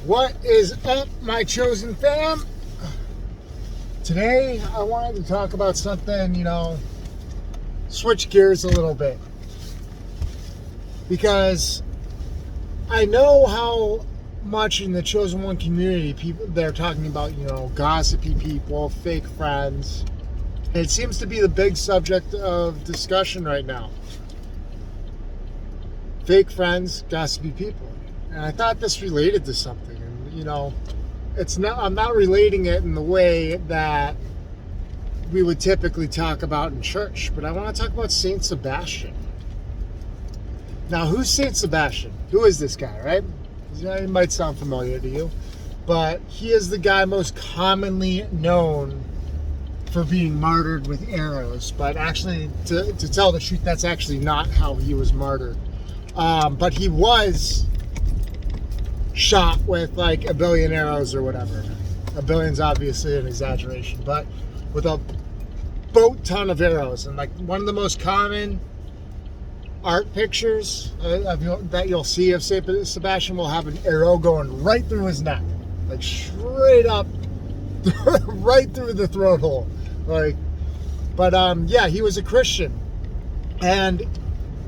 What is up, my chosen fam? Today, I wanted to talk about something, switch gears a little bit. Because I know how much in the chosen one community, people they're talking about, gossipy people, fake friends. It seems to be the big subject of discussion right now. Fake friends, gossipy people. And I thought this related to something. And, I'm not relating it in the way that we would typically talk about in church, but I want to talk about Saint Sebastian. Now, who's Saint Sebastian? Who is this guy, right? It might sound familiar to you, but he is the guy most commonly known for being martyred with arrows. But actually, to tell the truth, that's actually not how he was martyred. But he was shot with like a billion arrows or whatever. A billion's obviously an exaggeration, but with a boat ton of arrows. And like one of the most common art pictures that you'll see of Saint Sebastian will have an arrow going right through his neck, like straight up, right through the throat hole. Yeah, he was a Christian, and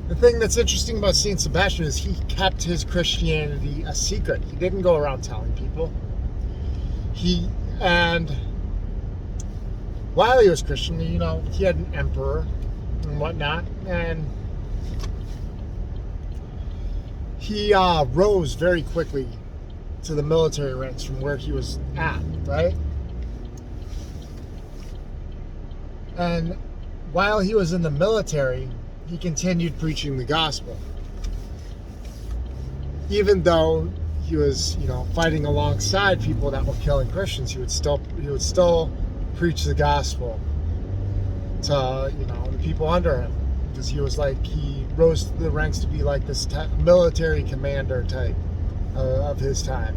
the thing that's interesting about Saint Sebastian is he kept his Christianity a secret. He didn't go around telling people. And while he was Christian, he had an emperor and whatnot, and he rose very quickly to the military ranks from where he was at, right? And while he was in the military, he continued preaching the gospel. Even though he was, fighting alongside people that were killing Christians, he would still preach the gospel to, the people under him. Because he rose to the ranks to be like this military commander type of his time.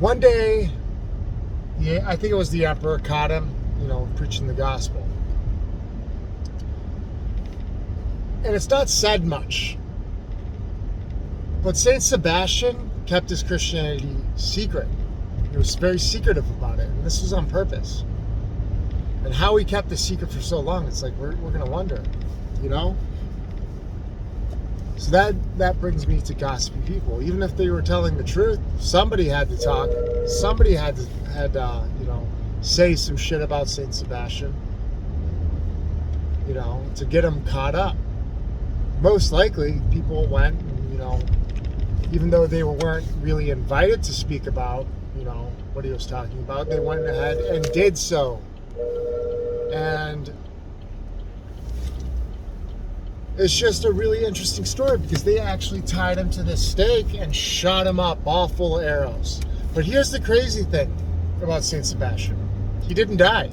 One day, I think it was the emperor caught him, preaching the gospel. And it's not said much, but Saint Sebastian kept his Christianity secret. He was very secretive about it, and this was on purpose. And how he kept the secret for so long, it's like we're going to wonder, So that brings me to gossipy people. Even if they were telling the truth, somebody had to talk. Somebody had say some shit about Saint Sebastian, to get him caught up. Most likely, people went, even though they weren't really invited to speak about, what he was talking about, they went ahead and did so. And it's just a really interesting story because they actually tied him to this stake and shot him up all full of arrows. But here's the crazy thing about Saint Sebastian. He didn't die.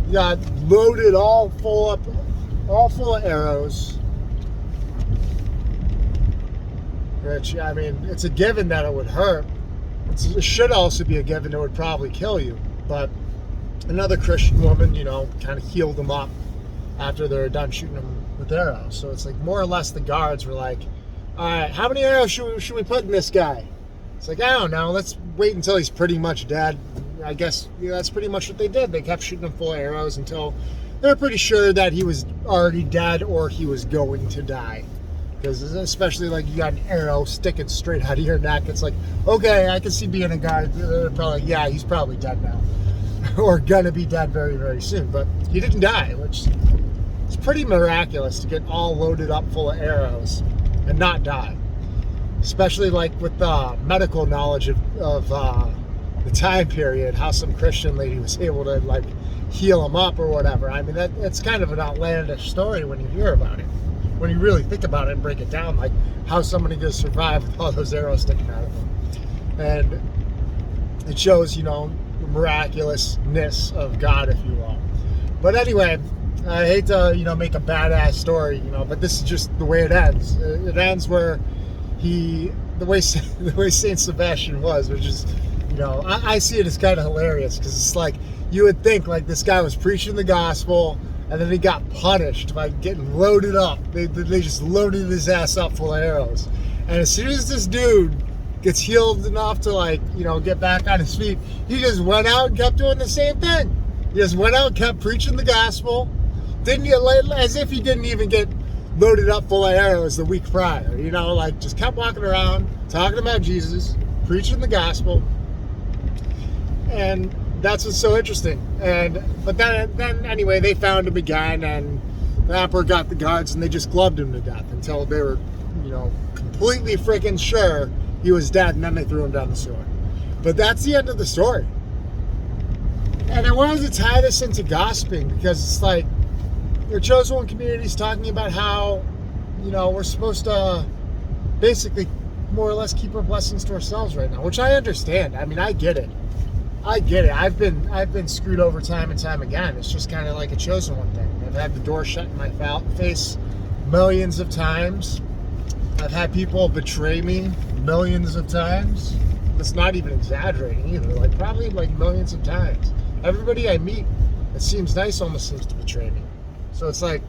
He got loaded all full of arrows. Which, it's a given that it would hurt. It should also be a given it would probably kill you. But another Christian woman, kind of healed him up after they were done shooting him with arrows. So it's like more or less the guards were like, all right, how many arrows should we put in this guy? It's like, I don't know. Let's wait until he's pretty much dead. I guess that's pretty much what they did. They kept shooting him full of arrows until they were pretty sure that he was already dead or he was going to die. Because especially like you got an arrow sticking straight out of your neck. It's like, okay, I can see being a guy. They're probably like, yeah, he's probably dead now. Or gonna be dead very, very soon. But he didn't die, which is pretty miraculous to get all loaded up full of arrows and not die. Especially like with the medical knowledge of the time period, how some Christian lady was able to like heal him up or whatever. That's kind of an outlandish story when you hear about it. When you really think about it and break it down, like how somebody could survive with all those arrows sticking out of them. And it shows, the miraculousness of God, if you will. But anyway, I hate to, make a badass story, but this is just the way it ends. It ends where the way Saint Sebastian was, which is, I see it as kind of hilarious because it's like you would think like this guy was preaching the gospel, And then he got punished by getting loaded up. They just loaded his ass up full of arrows. And as soon as this dude gets healed enough to, like, you know, get back on his feet, he just went out and kept doing the same thing. He just went out and kept preaching the gospel. Didn't get, as if he didn't even get loaded up full of arrows the week prior. You know, like, just kept walking around, talking about Jesus, preaching the gospel. And that's what's so interesting. But then anyway, they found him again, and the emperor got the guards, and they just gloved him to death until they were, you know, completely freaking sure he was dead, and then they threw him down the sewer. But that's the end of the story. And I wanted to tie this into gossiping, because it's like, your chosen one community is talking about how, you know, we're supposed to basically more or less keep our blessings to ourselves right now, which I understand. I mean, I get it. I've been screwed over time and time again. It's just kind of like a chosen one thing. I've had the door shut in my face millions of times. I've had people betray me millions of times. That's not even exaggerating either. Like, probably like millions of times. Everybody I meet that seems nice almost seems to betray me. So it's like,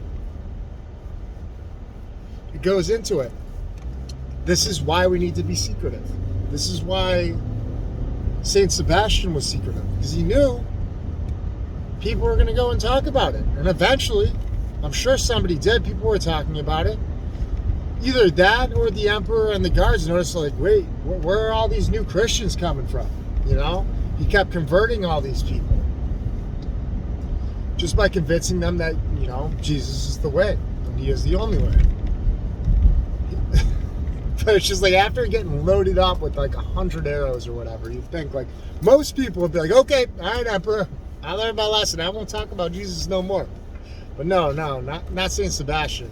it goes into it. This is why we need to be secretive. This is why Saint Sebastian was secretive, because he knew people were going to go and talk about it. And eventually, I'm sure somebody did. People were talking about it. Either that or the emperor and the guards noticed, like, wait, where are all these new Christians coming from? You know? He kept converting all these people just by convincing them that, you know, Jesus is the way and he is the only way. But it's just like, after getting loaded up with like 100 arrows or whatever, you think like most people would be like, okay, all right, emperor, I learned my lesson. I won't talk about Jesus no more. But no, not Saint Sebastian.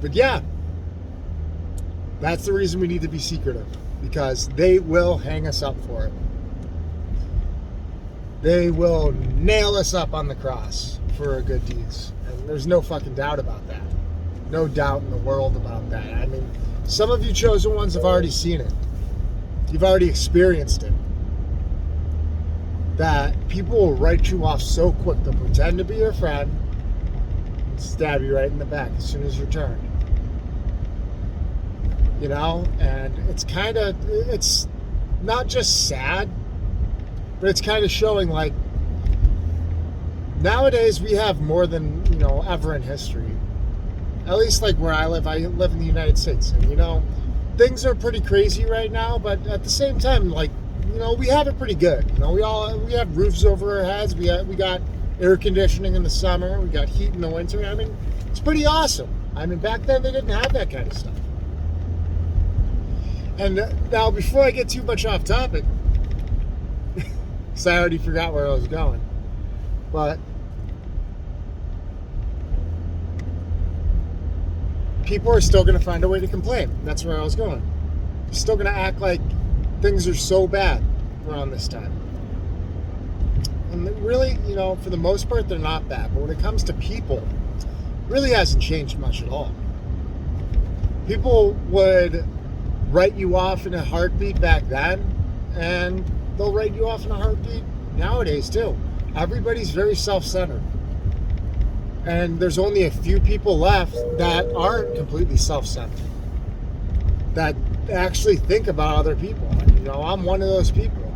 But yeah, that's the reason we need to be secretive, because they will hang us up for it. They will nail us up on the cross for our good deeds. And there's no fucking doubt about that. No doubt in the world about that. I mean, some of you chosen ones have already seen it. You've already experienced it. That people will write you off so quick. They'll pretend to be your friend and stab you right in the back as soon as you're turned. You know? And it's not just sad, but it's kind of showing, like, nowadays we have more than, you know, ever in history. At least, like, where I live in the United States. And, you know, things are pretty crazy right now, but at the same time, like, you know, we have it pretty good. You know, we have roofs over our heads. We got air conditioning in the summer. We got heat in the winter. I mean, it's pretty awesome. I mean, back then they didn't have that kind of stuff. And now, before I get too much off topic, because I already forgot where I was going, but people are still going to find a way to complain. That's where I was going. They're still going to act like things are so bad around this time. And really, you know, for the most part, they're not bad. But when it comes to people, it really hasn't changed much at all. People would write you off in a heartbeat back then, and they'll write you off in a heartbeat nowadays too. Everybody's very self-centered. And there's only a few people left that aren't completely self-centered, that actually think about other people. You know, I'm one of those people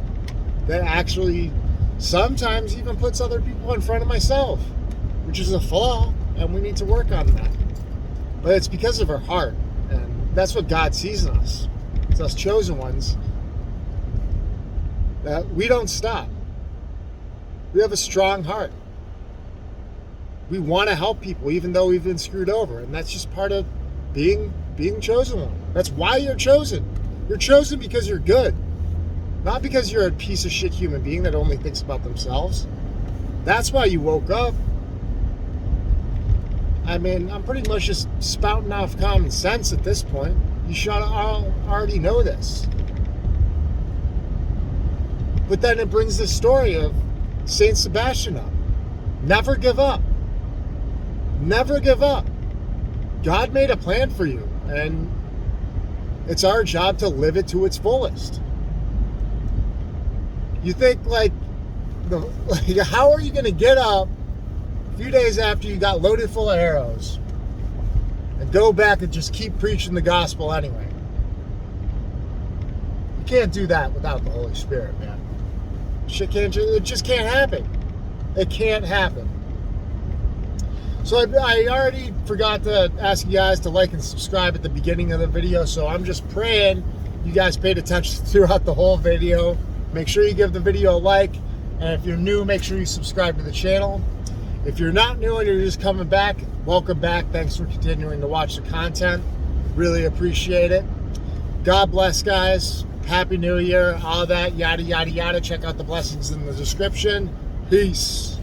that actually sometimes even puts other people in front of myself, which is a flaw, and we need to work on that. But it's because of our heart, and that's what God sees in us. It's us chosen ones, that we don't stop. We have a strong heart. We want to help people even though we've been screwed over, and that's just part of being chosen one. That's why you're chosen. You're chosen because you're good, not because you're a piece of shit human being that only thinks about themselves. That's why you woke up. I mean, I'm pretty much just spouting off common sense at this point. You should already know this. But then it brings the story of Saint Sebastian up. Never give up. Never give up. God made a plan for you, and it's our job to live it to its fullest. You think, like, how are you going to get up a few days after you got loaded full of arrows, and go back and just keep preaching the gospel anyway. You can't do that without the Holy Spirit, man. It just can't happen. It can't happen. So I already forgot to ask you guys to like and subscribe at the beginning of the video, so I'm just praying you guys paid attention throughout the whole video. Make sure you give the video a like, and if you're new, make sure you subscribe to the channel. If you're not new and you're just coming back, welcome back. Thanks for continuing to watch the content. Really appreciate it. God bless, guys. Happy New Year, all that, yada, yada, yada. Check out the blessings in the description. Peace.